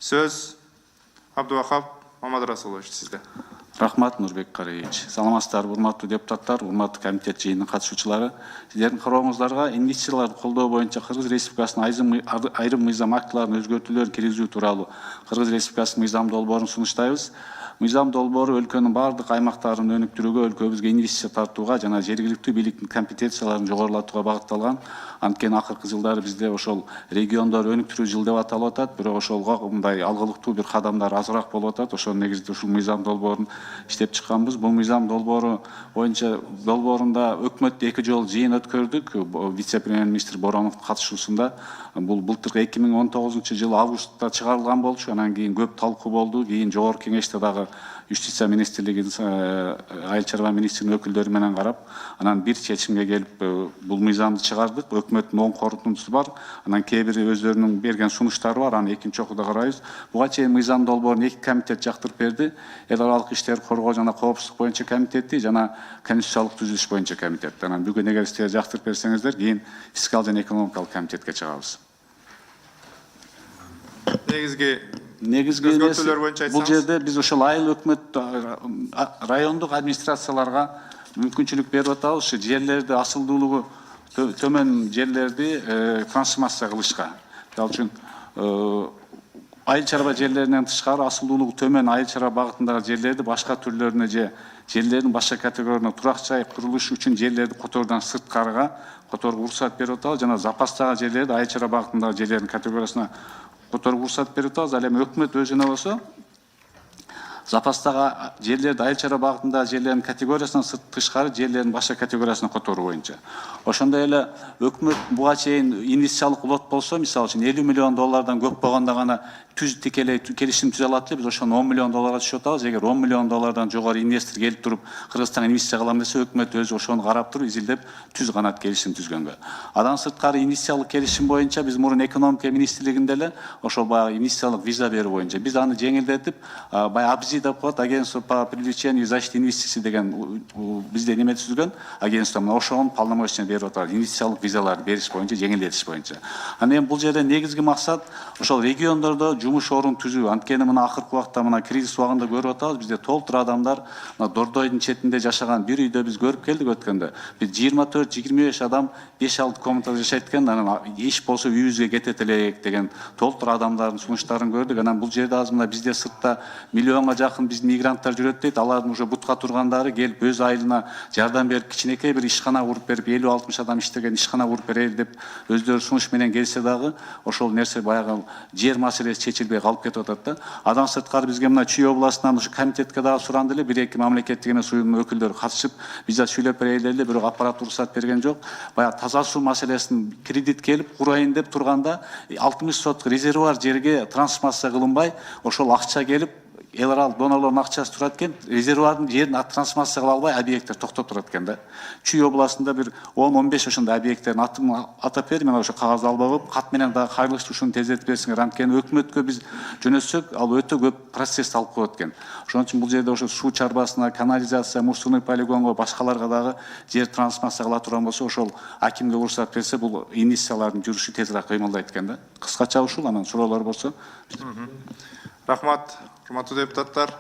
Söz Абдувахап Мамадрасулович сизде. Рахмат, Нурбек Караевич. Саламатсыздар, урматтуу депутаттар, урматтуу комитет жыйынынын катышуучулары. Сиздердин карооңуздарга инвестицияларды колдоо боюнча Кыргыз Республикасынын айрым мыйзам актыларына өзгөртүүлөр киргизүү тууралуу Кыргыз Республикасынын мыйзам долбоорун сунуштайбыз. Мыйзам долбоору өлкөнүн бардык аймактарын өнүктүрүүгө, өлкөбүзгө инвестиция тартууга жана жергиликтүү бийликтин компетенцияларын жогорулатууга багытталган. Анткени акыркы жылдары бизде ошол региондор өнүктүрүү жыл деп аталып атат, бирок ошолго мындай алгылыктуу бир кадамдар азыраак болуп атат. Ошол негизде ушул мыйзам долбоорун иштеп чыкканбыз. Бул мыйзам долбоору боюнча долбоорунда өкмөттө 2 жолу жыйын өткөрдүк. Вице-премьер-министр Бороновдун катышуусунда бул былтыркы 2019-жылы августта чыгарылган болчу. Анан кийин көп талкуу болду. Кийин жогорку кеңеште дагы Юстиция министрлигинин айыл чарба министринин өкүлдөрү менен карап, анан бир чечимге келип бул мыйзамды чыгардык. Өкмөттүн оң корутундусу бар. Анан кээ бир өздөрүнүн берген сунуштары бар. Аны экинчи окууда карайбыз. Буга чейин мыйзам долбоорун 2 комитет жактырып берди. Эл аралык иштер коргоо жана коопсуздук боюнча комитети жана конституциялык түзүлүш боюнча комитет. Анан бүгүн эгер сиздер жактырып берсеңиздер, кийин фискал жана экономикалык комитетке чыгабыз. Негизги бул жерде биз ошол айыл өкмөт райондук администрацияларга мүмкүнчүлүк берип атабыз. Ушу жерлерди асылдуулугу төмөн жерлерди трансформация кылышка. Ал үчүн айыл чарба жерлеринен тышкары асылдуулугу төмөн айыл чарба багытындагы жерлерди башка түрлөрүнө же жерлердин башка категорияларына турак жай курулушу үчүн жерлерди которуудан сырткарыга которууга уруксат берип атабыз. Жана запастагы жерлерди айыл чарба багытындагы жерлердин категориясына которууга уруксат берип атабыз. Ал эми өкмөт өзүнө болсо запастагы жерлерди айыл чарба багытындагы жерлердин категориясынан тышкары жерлердин башка категориясына которуу боюнча. Ошондой эле өкмөт буга чейин инвестициялык лот болсо, мисалы үчүн $50 миллион көп болгондо гана тикелей келишим түзө алат эле. Биз ошону $10 миллион түшүп атабыз. Эгер $10 миллион жогору инвестор келип туруп Кыргызстанга инвестиция кылам десе, өкмөт өзү ошону карап туруп изилдеп түз канат келишим түзгөнгө. Андан сырткары инвестициялык келишим боюнча биз мурун экономика министрлигинде эле ошол баягы инвестициялык виза берүү боюнча биз аны жеңилдетип, баягы АБЗИ деп коет, агентство по привлечению и защите инвестиций деген бизде неме түзүлгөн агентство, мына ошонун полномочиясын берип атат. Инвестициялык визаларды бериш боюнча, жеңилдетиш боюнча. Анан эми бул жерде негизги максат ошол региондордо жумуш орун түзүү. Анткени мына акыркы убакта мына кризис убагында көрүп атабыз, бизде толтур адамдар мына Дордойдун четинде жашаган бир үйдө биз көрүп келдик өткөндө. Биз 24-25 адам 5-6 комнатада жашайт экен, анан иш болсо үйүбүзгө кетет элек деген толтур адамдардын сунуштарын көрдүк. Анан бул жерде азыр мына бизде сыртта миллионго жакын биздин мигранттар жүрөт дейт. Алардын уже бутка тургандары келип өз айылына жардам берип, кичинекей бир ишкана куруп берип, 50-60 адам иштеген ишкана куруп берели деп өздөрү сунуш менен келсе дагы ошол нерсе баягы жер маселеси чечилбей калып кетип атат да. Адан сырткары бизге мына Чүй областынан ушу комитетке дагы суранды эле, 1-2 мамлекеттик эмес уюмдун өкүлдөрү катышып, биз да сүйлөп берели эле, бирок аппарат уруксат берген жок. Баягы таза суу маселесин кредит келип курайын деп турганда 60 соток резервуар жерге трансформация кылынбай, ошол акча келип эл аралык донорлордун акчасы турат экен, резервуардын жерин трансформация кыла албай объекттер токтоп турат экен да. Чүй областында бир 10-15 ошондой объекттердин атын атап берди, мен ошо кагазды албай коюп, кат менен дагы кайрылышты ушуну тездетип берсиңер. Анткени өкмөткө биз жөнөтсөк, ал өтө көп процесс алып коет экен. Ошон үчүн бул жерде ошо суу чарбасына, канализация, мусорный полигонго, башкаларга дагы жер трансформация кыла турган болсо, ошол акимге уруксат берсе, бул инвестициялардын жүрүшү тезирээк кыймылдайт экен да. Кыскача ушул, анан суроолор болсо. Рахмат, урматтуу депутаттар.